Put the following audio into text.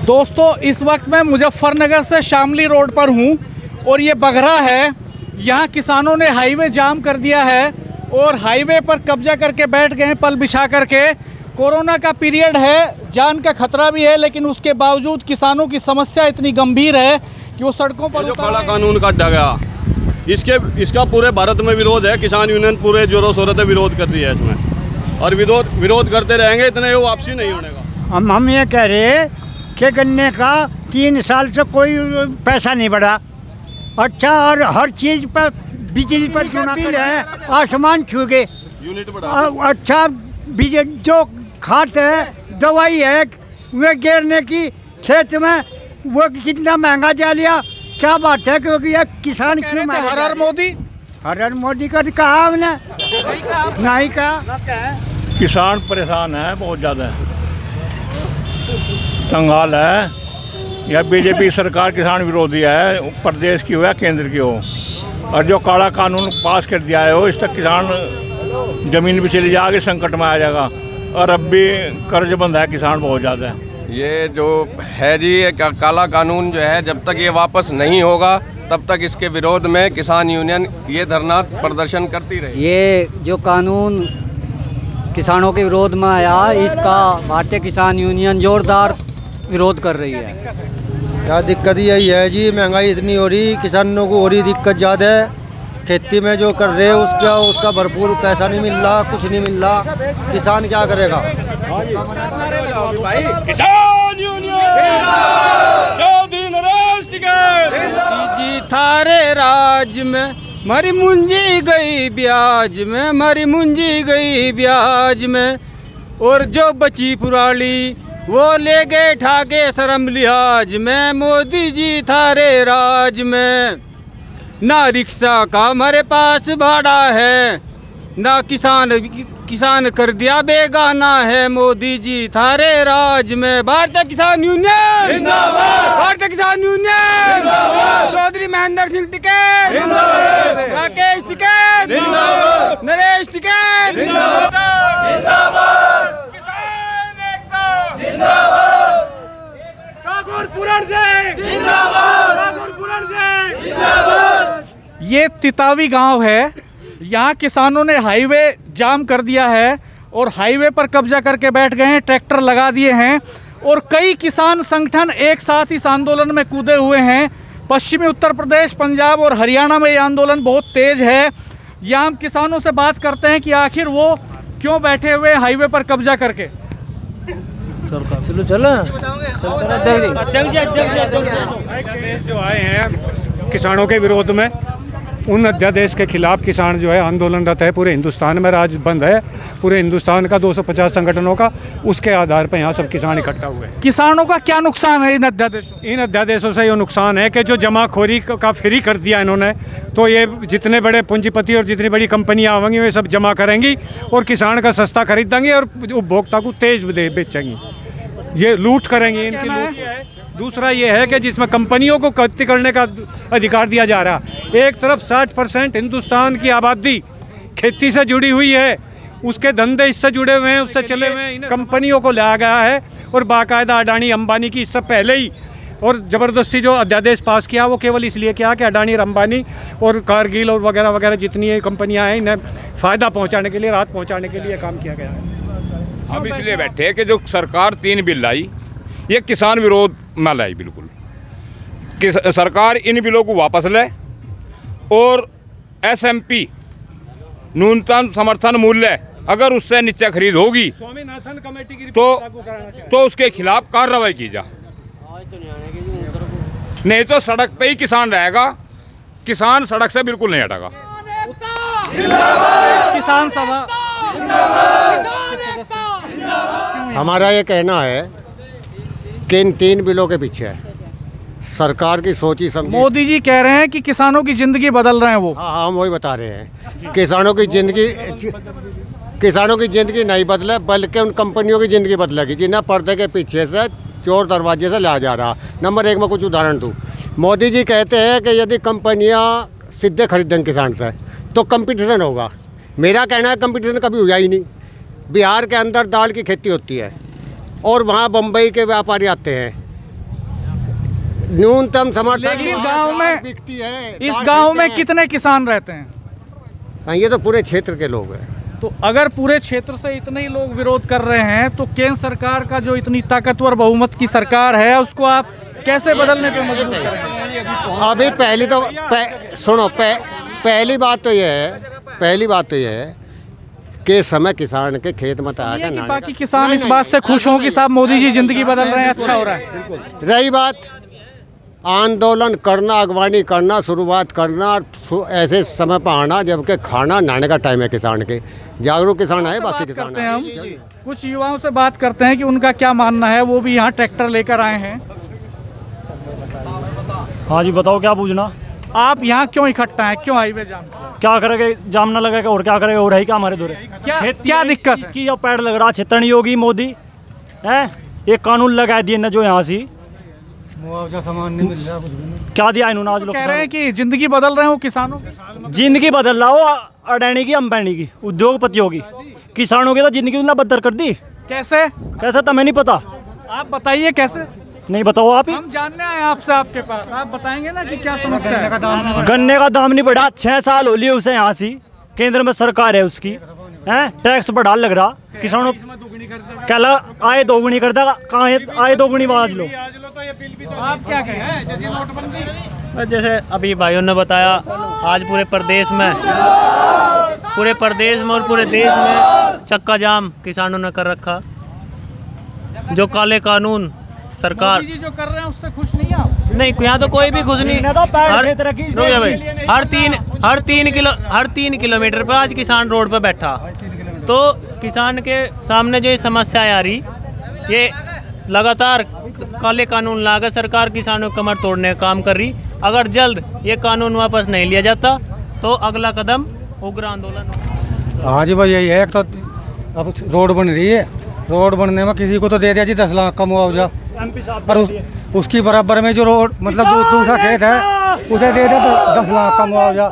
दोस्तों इस वक्त मैं मुजफ्फरनगर से शामली रोड पर हूं और ये बघरा है। यहाँ किसानों ने हाईवे जाम कर दिया है और हाईवे पर कब्जा करके बैठ गए हैं पल बिछा करके। कोरोना का पीरियड है, जान का खतरा भी है, लेकिन उसके बावजूद किसानों की समस्या इतनी गंभीर है कि वो सड़कों पर जो काला कानून काटा गया इसका पूरे भारत में विरोध है। किसान यूनियन पूरे जोरों शोरों से विरोध कर रही है इसमें, और विरोध करते रहेंगे, इतने वो वापसी नहीं होने का। हम ये कह रहे हैं कि गन्ने का 3 साल से कोई पैसा नहीं बढ़ा। अच्छा, और हर चीज़ पर बिजली पर चूना बिल है, आसमान छू गए। यूनिट बढ़ा। अच्छा, जो खाद है, दवाई है, वे गिरने की खेत में वो कितना महंगा जा लिया। क्या बात है, क्योंकि ये किसान क्यों हर मोदी का कहा हमने नहीं कहा। किसान परेशान है, बहुत ज़्यादा तंगाल है। यह बीजेपी सरकार किसान विरोधी है, प्रदेश की हो या केंद्र की हो। और जो काला कानून पास कर दिया है वो, इससे किसान जमीन भी चली जाएगी, संकट में आ जाएगा। और अब भी कर्ज बंद है, किसान बहुत ज़्यादा है। ये जो है जी, ये काला कानून जो है, जब तक ये वापस नहीं होगा तब तक इसके विरोध में किसान यूनियन ये धरना प्रदर्शन करती रही। ये जो कानून किसानों के विरोध में आया, इसका भारतीय किसान यूनियन जोरदार विरोध कर रही है। क्या दिक्कत यही है जी, महंगाई इतनी हो रही, किसानों को हो रही दिक्कत ज़्यादा है। खेती में जो कर रहे हैं उसका भरपूर पैसा नहीं मिल रहा, कुछ नहीं मिल रहा। किसान क्या करेगा? किसान यूनियन चौधरी नरेश जी थारे राज में मरी मुंजी गई ब्याज में, मरी मुंजी गई ब्याज में। और जो बची पुराली वो ले गए ठाके शर्म लिहाज में। मोदी जी थारे राज में ना रिक्शा का हमारे पास भाड़ा है, ना किसान कर दिया बेगाना है। मोदी जी थारे राज में। भारतीय किसान यूनियन जिंदाबाद, भारतीय किसान यूनियन जिंदाबाद। चौधरी महेंद्र सिंह टिकैत जिंदाबाद, राकेश टिकैत जिंदाबाद, नरेश टिकैत जिंदाबाद, किसान एकता जिंदाबाद, ठाकुर पूरण सिंह जिंदाबाद, ठाकुर पूरण सिंह जिंदाबाद। ये तितावी गांव है। यहाँ किसानों ने हाईवे जाम कर दिया है और हाईवे पर कब्जा करके बैठ गए हैं, ट्रैक्टर लगा दिए हैं और कई किसान संगठन एक साथ इस आंदोलन में कूदे हुए हैं। पश्चिमी उत्तर प्रदेश, पंजाब और हरियाणा में ये आंदोलन बहुत तेज है। यहाँ हम किसानों से बात करते हैं कि आखिर वो क्यों बैठे हुए हाईवे पर कब्जा करके। जो आए हैं किसानों के विरोध में, उन अध्यादेश के खिलाफ किसान जो है आंदोलनरत है। पूरे हिंदुस्तान में राज बंद है, पूरे हिंदुस्तान का 250 संगठनों का, उसके आधार पर यहाँ सब किसान इकट्ठा हुए हैं। किसानों का क्या नुकसान है इन अध्यादेशों? इन अध्यादेशों से ये नुकसान है कि जो जमाखोरी का फ्री कर दिया इन्होंने, तो ये जितने बड़े पूंजीपति और जितनी बड़ी कंपनियाँ आवेंगी वे सब जमा करेंगी और किसान का सस्ता खरीदेंगे और उपभोक्ता को तेज बेचेंगी। ये लूट करेंगे, इनकी लूट है। दूसरा ये है कि जिसमें कंपनियों को कत्ती करने का अधिकार दिया जा रहा है। एक तरफ 60% हिंदुस्तान की आबादी खेती से जुड़ी हुई है, उसके धंधे इससे जुड़े हुए हैं, उससे चले हुए हैं। कंपनियों को लाया गया है और बाकायदा अडानी अंबानी की इससे पहले ही और ज़बरदस्ती जो अध्यादेश पास किया वो केवल इसलिए किया कि अडानी अंबानी और कारगिल और वगैरह वगैरह जितनी कंपनियाँ हैं, इन्हें फ़ायदा पहुँचाने के लिए, राहत पहुँचाने के लिए काम किया गया है। हम इसलिए बैठे कि जो सरकार 3 बिल लाई, ये किसान विरोध में लाई बिल्कुल। कि सरकार इन बिलों को वापस ले और SMP न्यूनतम समर्थन मूल्य अगर उससे नीचे खरीद होगी स्वामीनाथन कमेटी की तो उसके खिलाफ कार्रवाई की जाए। नहीं तो सड़क पे ही किसान रहेगा, किसान सड़क से बिल्कुल नहीं हटेगा। किसान सभा हमारा ये कहना है कि इन 3 बिलों के पीछे सरकार की सोची समझी। मोदी जी कह रहे हैं कि किसानों की जिंदगी बदल रहे हैं वो। हाँ, हम वही बता रहे हैं। किसानों की जिंदगी नहीं बदले, बल्कि उन कंपनियों की जिंदगी बदलेगी जिन्हें पर्दे के पीछे से चोर दरवाजे से लाया जा रहा। नंबर 1 में कुछ उदाहरण दूँ। मोदी जी कहते हैं कि यदि कंपनियाँ सीधे खरीदेंगे किसान से तो कंपटीशन होगा। मेरा कहना है कंपटीशन कभी हुआ ही नहीं। बिहार के अंदर दाल की खेती होती है और वहाँ बम्बई के व्यापारी आते हैं, न्यूनतम समर्थन लेकिन इस गांव में बिकती है। इस दाल गांव बिकते में हैं। कितने किसान रहते हैं? हाँ, ये तो पूरे क्षेत्र के लोग हैं। तो अगर पूरे क्षेत्र से इतने ही लोग विरोध कर रहे हैं तो केंद्र सरकार का जो इतनी ताकतवर बहुमत की सरकार है उसको आप कैसे बदलने पे मजबूर करेंगे? अभी पहली तो सुनो, पहली बात तो ये है कि इस समय किसान के खेत में तो ये कि बाकी किसान इस बात से खुश हों कि साहब मोदी जी जिंदगी बदल रहे हैं, अच्छा हो रहा है। रही बात आंदोलन करना, अगवानी करना, शुरुआत करना, ऐसे समय पर आना जबकि खाना नहाने का टाइम है किसान के। जागरूक किसान है, बाकी किसान करते हैं हम कुछ युवाओं से बात करते हैं कि उनका क्या मानना है, वो भी यहाँ ट्रैक्टर लेकर आए हैं। हाँ जी, बताओ क्या पूछना। आप यहाँ क्यों इकट्ठा हैं, क्यों हाईवे जाम? क्या करेंगे, जाम ना लगेगा और क्या करेंगे, और है क्या हमारे दूर क्या दिक्कत है? इसकी पेड़ लग रहा छितनी होगी मोदी है, ये कानून लगा दिए ना जो यहाँ से मुआवजा सामान नहीं मिल रहा, कुछ भी नहीं। क्या दिया इन्होंने आज लोग कह रहे हैं कि जिंदगी बदल रहे हो किसानों की। जिंदगी बदल रहा हो अडानी की, अंबानी की, उद्योगपतियों की, किसानों की तो जिंदगी उन्होंने बदतर कर दी। कैसे कैसे तो मैं नहीं पता, आप बताइए कैसे? नहीं बताओ आप ही। हम जानने आए आपसे, आपके पास आप बताएंगे ना कि क्या समस्या है। गन्ने का दाम नहीं बढ़ा, 6 साल हो लिए उसे यहाँ से, केंद्र में सरकार है उसकी है, टैक्स बढ़ा लग रहा किसानों क्या लगा, आय दोगुनी करता, कहाँ आय दोगुनी आज लो। आप क्या कहें? जैसे अभी भाइयों ने बताया, आज पूरे प्रदेश में और पूरे देश में चक्का जाम किसानों ने कर रखा। जो काले कानून सरकार मोदी जी जो कर रहे हैं उससे खुश नहीं आप? नहीं, यहाँ तो कोई भी खुश नहीं। हर 3 किलोमीटर पे आज किसान रोड पे बैठा, तो किसान के सामने जो ये समस्या आ रही, ये लगातार काले कानून लाकर सरकार किसानों की कमर तोड़ने का काम कर रही। अगर जल्द ये कानून वापस नहीं लिया जाता तो अगला कदम उग्र आंदोलन होगा। हाँ जी भाई, यही है। एक तो अब रोड बन रही है, रोड बनने में किसी को तो दे दिया जी 10 लाख का मुआवजा, पर उसकी बराबर में जो रोड मतलब जो दूसरा खेत है उसे दे दिया 10 लाख का मुआवजा।